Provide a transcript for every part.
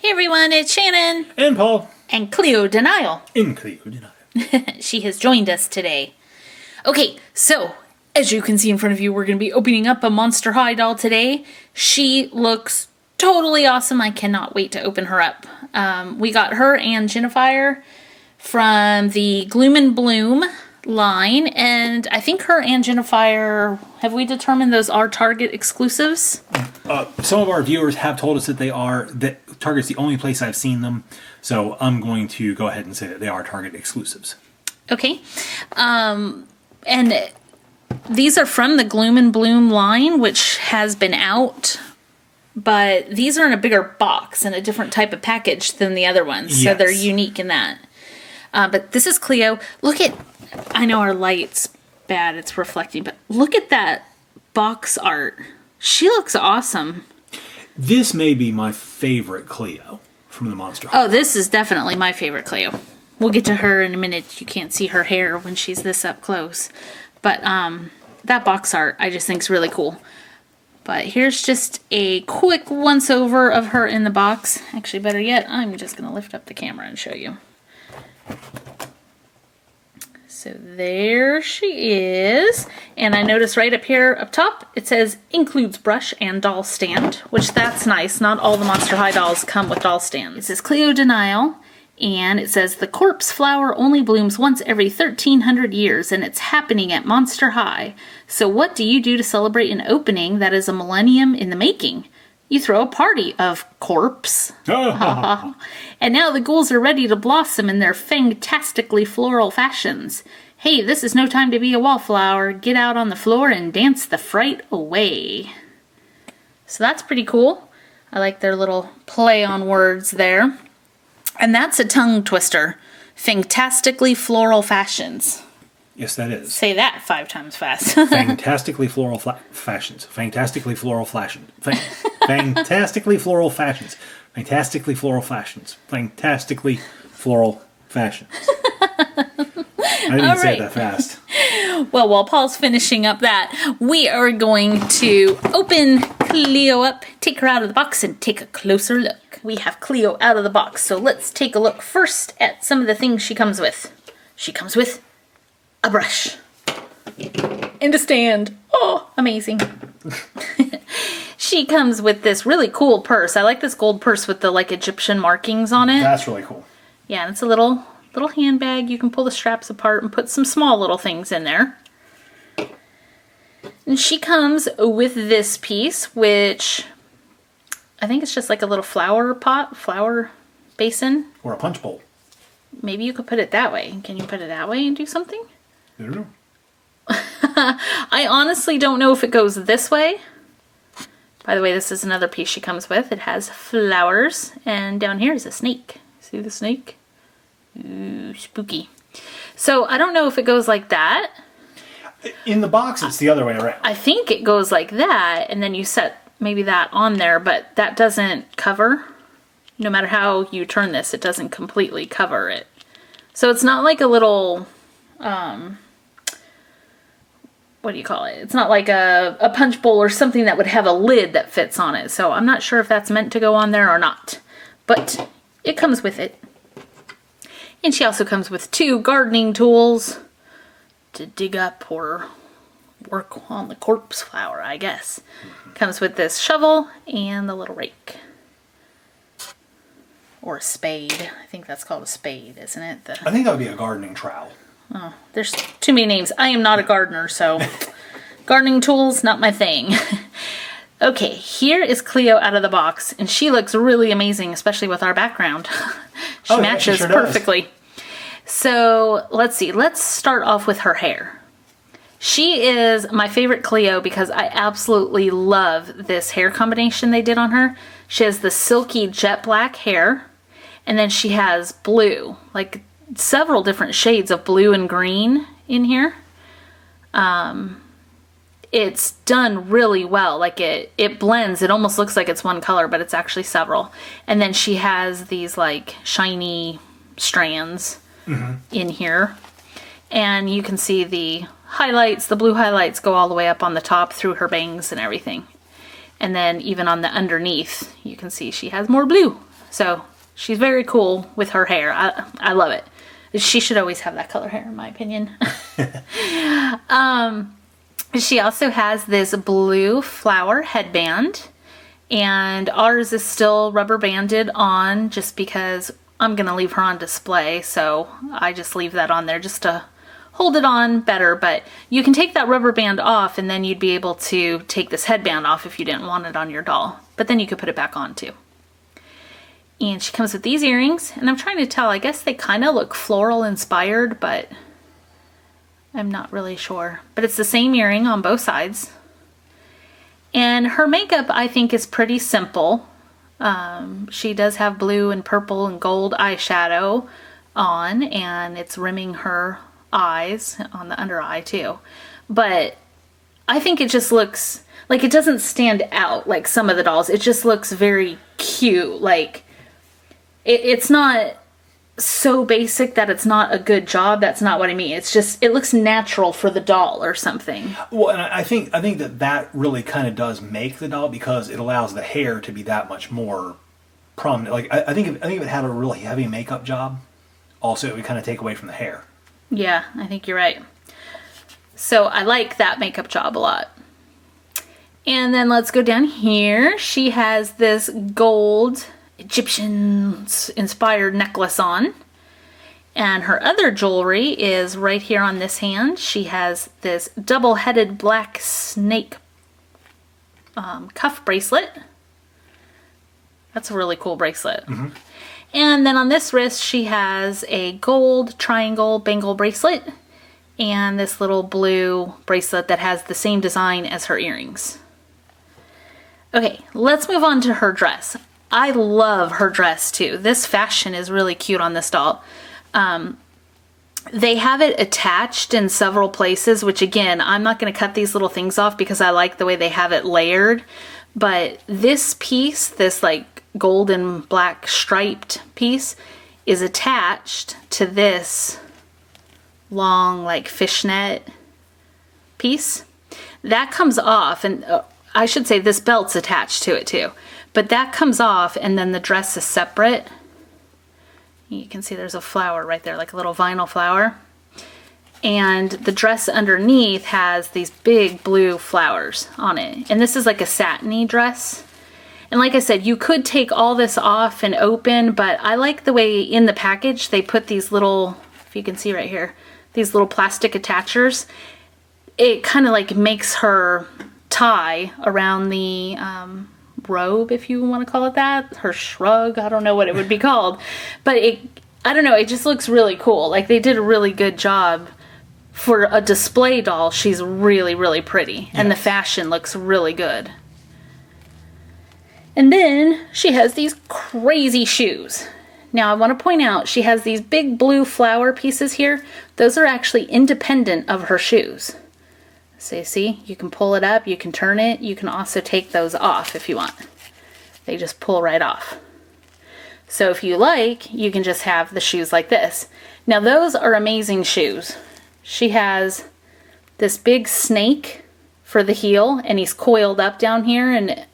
Hey everyone, it's Shannon. And Paul. And Cleo De Nile. In Cleo De Nile. She has joined us today. Okay, so as you can see in front of you, we're going to be opening up a Monster High doll today. She looks totally awesome. I cannot wait to open her up. We got her and Jennifer from the Gloom and Bloom line, and I think her and Jennifer, have we determined those are Target exclusives? Some of our viewers have told us that they are, that Target's the only place I've seen them, so I'm going to go ahead and say that they are Target exclusives. Okay. And these are from the Gloom and Bloom line, which has been out, but these are in a bigger box and a different type of package than the other ones, so they're unique in that. But this is Cleo. Look at, I know our light's bad, it's reflecting, but look at that box art. She looks awesome. This may be my favorite Cleo from the Monster High. Oh, this is definitely my favorite Cleo. We'll get to her in a minute. You can't see her hair when she's this up close. But that box art I just think is really cool. But here's just a quick once-over of her in the box. Actually, better yet, I'm just going to lift up the camera and show you. So there she is. And I notice right up here up top, it says includes brush and doll stand, which that's nice. Not all the Monster High dolls come with doll stands. It says Cleo De Nile, and it says the corpse flower only blooms once every 1,300 years, and it's happening at Monster High. So what do you do to celebrate an opening that is a millennium in the making? You throw a party, of corpse. And now the ghouls are ready to blossom in their fantastically floral fashions. Hey, this is no time to be a wallflower. Get out on the floor and dance the fright away. So that's pretty cool. I like their little play on words there. And that's a tongue twister. Fantastically floral fashions. Yes, that is. Say that 5 times fast. Fantastically floral fashions. Fantastically floral fashions. Fantastically floral fashions. Fantastically floral fashions. Fantastically floral fashions. I didn't say it that fast. Well, while Paul's finishing up that, we are going to open Cleo up, take her out of the box, and take a closer look. We have Cleo out of the box, so let's take a look first at some of the things she comes with. She comes with a brush and a stand. Oh, amazing. She comes with this really cool purse. I like this gold purse with the like Egyptian markings on it. That's really cool. Yeah, and it's a little handbag. You can pull the straps apart and put some small little things in there. And she comes with this piece, which I think it's just like a little flower pot, flower basin. Or a punch bowl. Maybe you could put it that way. Can you put it that way and do something? I don't know. I honestly don't know if it goes this way. By the way, this is another piece she comes with. It has flowers, and down here is a snake. See the snake? Ooh, spooky. So I don't know if it goes like that. In the box, it's the other way around. I think it goes like that, and then you set maybe that on there, but that doesn't cover. No matter how you turn this, it doesn't completely cover it. So it's not like a little, what do you call it? It's not like a punch bowl or something that would have a lid that fits on it. So I'm not sure if that's meant to go on there or not. But it comes with it. And she also comes with 2 gardening tools to dig up or work on the corpse flower, I guess. Comes with this shovel and the little rake. Or a spade. I think that's called a spade, isn't it? I think that would be a gardening trowel. Oh, there's too many names. I am not a gardener, so gardening tools, not my thing. Okay, here is Cleo out of the box, and she looks really amazing, especially with our background. She matches perfectly. So let's see. Let's start off with her hair. She is my favorite Cleo because I absolutely love this hair combination they did on her. She has the silky jet black hair, and then she has blue, like several different shades of blue and green in here. It's done really well. Like it blends. It almost looks like it's one color, but it's actually several. And then she has these like shiny strands in here. And you can see the highlights, the blue highlights go all the way up on the top through her bangs and everything. And then even on the underneath, you can see she has more blue. So she's very cool with her hair. I love it. She should always have that color hair, in my opinion. She also has this blue flower headband, and ours is still rubber banded on just because I'm going to leave her on display, so I just leave that on there just to hold it on better. But you can take that rubber band off, and then you'd be able to take this headband off if you didn't want it on your doll. But then you could put it back on too. And she comes with these earrings, and I'm trying to tell, I guess they kind of look floral inspired, but I'm not really sure. But it's the same earring on both sides. And her makeup, I think, is pretty simple. She does have blue and purple and gold eyeshadow on, and it's rimming her eyes on the under eye too. But I think it just looks like, it doesn't stand out like some of the dolls. It just looks very cute. Like, it's not so basic that it's not a good job. That's not what I mean. It's just, it looks natural for the doll or something. Well, and I think that really kind of does make the doll, because it allows the hair to be that much more prominent. Like, I think if it had a really heavy makeup job, also it would kind of take away from the hair. Yeah, I think you're right. So I like that makeup job a lot. And then let's go down here. She has this gold Egyptian inspired necklace on, and her other jewelry is right here on this hand. She has this double-headed black snake cuff bracelet. That's a really cool bracelet. Mm-hmm. And then on this wrist she has a gold triangle bangle bracelet and this little blue bracelet that has the same design as her earrings. Okay, let's move on to her dress. I love her dress too. This fashion is really cute on this doll. They have it attached in several places, which again, I'm not going to cut these little things off because I like the way they have it layered. But this piece, this like gold and black striped piece, is attached to this long like fishnet piece. That comes off, and I should say this belt's attached to it too. But that comes off, and then the dress is separate. You can see there's a flower right there, like a little vinyl flower. And the dress underneath has these big blue flowers on it. And this is like a satiny dress. And like I said, you could take all this off and open, but I like the way in the package they put these little, if you can see right here, these little plastic attachers. It kind of like makes her tie around the robe, if you want to call it that, her shrug, I don't know what it would be called, but I don't know, it just looks really cool. Like, they did a really good job for a display doll. She's really, really pretty, and the fashion looks really good. And then she has these crazy shoes. Now I want to point out, she has these big blue flower pieces here. Those are actually independent of her shoes. So you see, you can pull it up, you can turn it, you can also take those off if you want. They just pull right off. So if you like, you can just have the shoes like this. Now those are amazing shoes. She has this big snake for the heel, and he's coiled up down here, and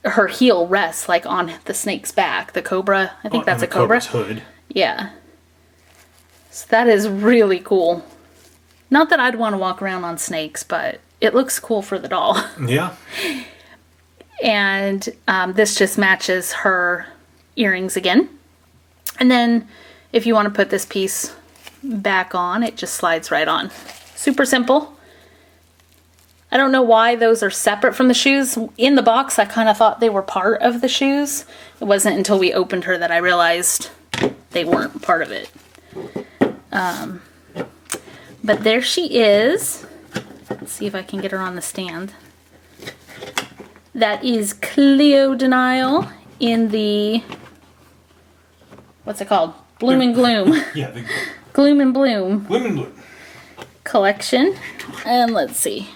her heel rests like on the snake's back. The cobra, I think that's a cobra. Cobra's hood. Yeah. So that is really cool. Not that I'd want to walk around on snakes, but it looks cool for the doll. Yeah. And this just matches her earrings again. And then if you want to put this piece back on, it just slides right on. Super simple. I don't know why those are separate from the shoes. In the box, I kind of thought they were part of the shoes. It wasn't until we opened her that I realized they weren't part of it. But there she is. Let's see if I can get her on the stand. That is Cleo De Nile in the, what's it called? Bloom and Gloom. Yeah, the Gloom and Bloom. Gloom and Bloom collection. And let's see.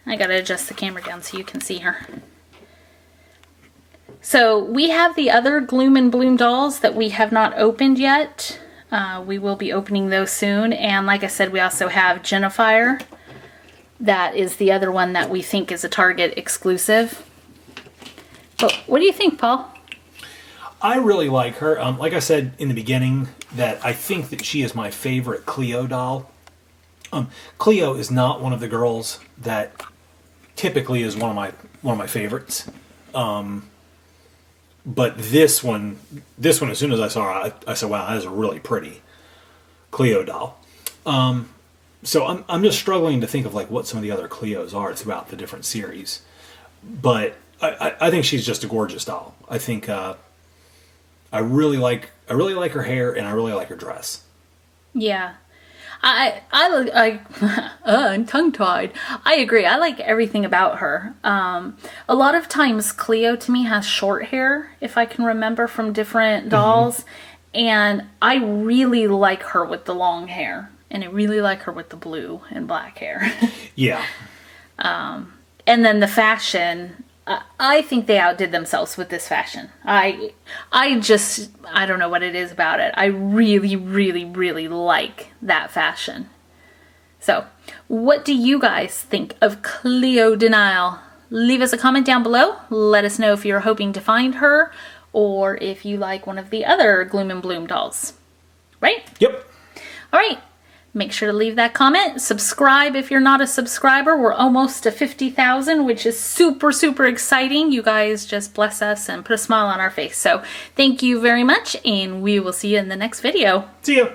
I gotta adjust the camera down so you can see her. So we have the other Gloom and Bloom dolls that we have not opened yet. We will be opening those soon. And like I said, we also have Jennifer. That is the other one that we think is a Target exclusive. But what do you think, Paul? I really like her. Like I said in the beginning, that I think that she is my favorite Cleo doll. Cleo is not one of the girls that typically is one of my favorites. But this one, as soon as I saw her, I said, "Wow, that is a really pretty Cleo doll." So I'm just struggling to think of like what some of the other Cleos are throughout the different series. But I think she's just a gorgeous doll. I think I really like her hair, and I really like her dress. Yeah. I'm tongue-tied. I agree. I like everything about her. A lot of times Cleo to me has short hair, if I can remember from different dolls. And I really like her with the long hair. And I really like her with the blue and black hair. Yeah. And then the fashion, I think they outdid themselves with this fashion. I don't know what it is about it. I really, really, really like that fashion. So, what do you guys think of Cleo De Nile? Leave us a comment down below. Let us know if you're hoping to find her or if you like one of the other Gloom and Bloom dolls. Right? Yep. All right. Make sure to leave that comment. Subscribe if you're not a subscriber. We're almost to 50,000, which is super, super exciting. You guys just bless us and put a smile on our face. So thank you very much, and we will see you in the next video. See ya.